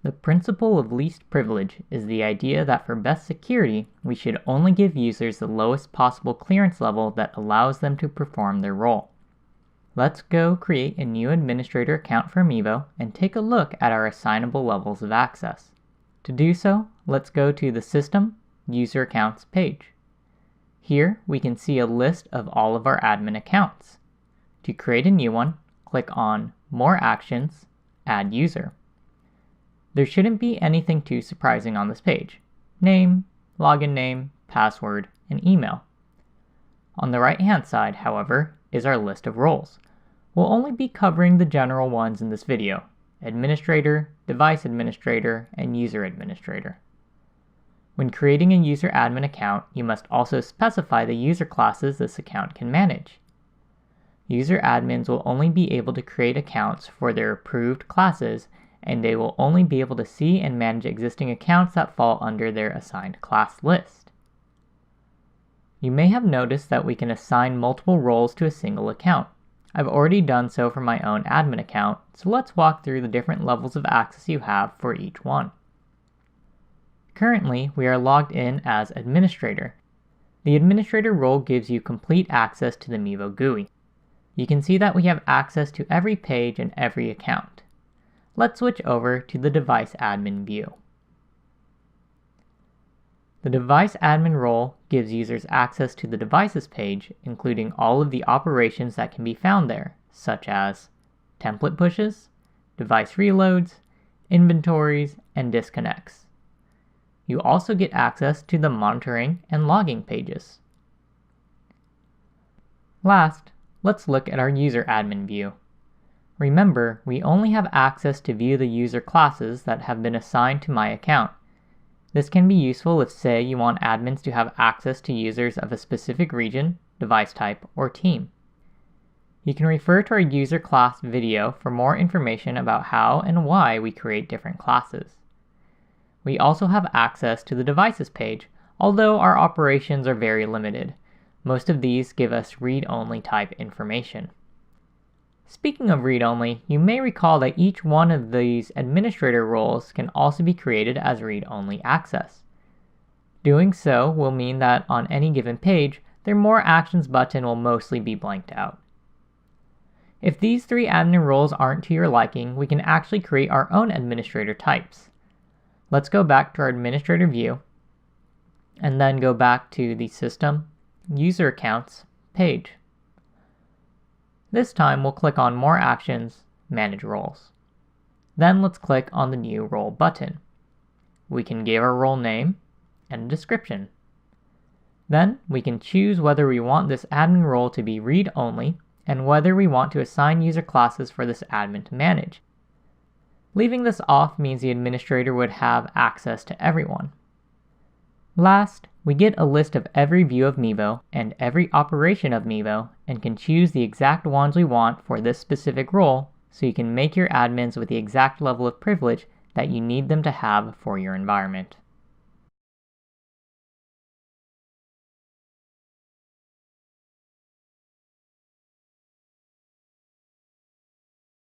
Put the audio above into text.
The principle of least privilege is the idea that for best security, we should only give users the lowest possible clearance level that allows them to perform their role. Let's go create a new administrator account for Mevo and take a look at our assignable levels of access. To do so, let's go to the System, User Accounts page. Here, we can see a list of all of our admin accounts. To create a new one, click on More Actions, Add User. There shouldn't be anything too surprising on this page. Name, login name, password, and email. On the right-hand side, however, is our list of roles. We'll only be covering the general ones in this video: Administrator, Device Administrator, and User Administrator. When creating a user admin account, you must also specify the user classes this account can manage. User admins will only be able to create accounts for their approved classes, and they will only be able to see and manage existing accounts that fall under their assigned class list. You may have noticed that we can assign multiple roles to a single account. I've already done so for my own admin account, so let's walk through the different levels of access you have for each one. Currently, we are logged in as Administrator. The Administrator role gives you complete access to the Mevo GUI. You can see that we have access to every page and every account. Let's switch over to the Device Admin view. The Device Admin role gives users access to the Devices page, including all of the operations that can be found there, such as template pushes, device reloads, inventories, and disconnects. You also get access to the monitoring and logging pages. Last, let's look at our User Admin view. Remember, we only have access to view the user classes that have been assigned to my account. This can be useful if, say, you want admins to have access to users of a specific region, device type, or team. You can refer to our user class video for more information about how and why we create different classes. We also have access to the Devices page, although our operations are very limited. Most of these give us read-only type information. Speaking of read-only, you may recall that each one of these administrator roles can also be created as read-only access. Doing so will mean that on any given page, their More Actions button will mostly be blanked out. If these three admin roles aren't to your liking, we can actually create our own administrator types. Let's go back to our administrator view, and then go back to the System, User Accounts page. This time we'll click on More Actions, Manage Roles. Then let's click on the New Role button. We can give our role name and a description. Then we can choose whether we want this admin role to be read-only and whether we want to assign user classes for this admin to manage. Leaving this off means the administrator would have access to everyone. Last, we get a list of every view of Mevo and every operation of Mevo and can choose the exact ones we want for this specific role, so you can make your admins with the exact level of privilege that you need them to have for your environment.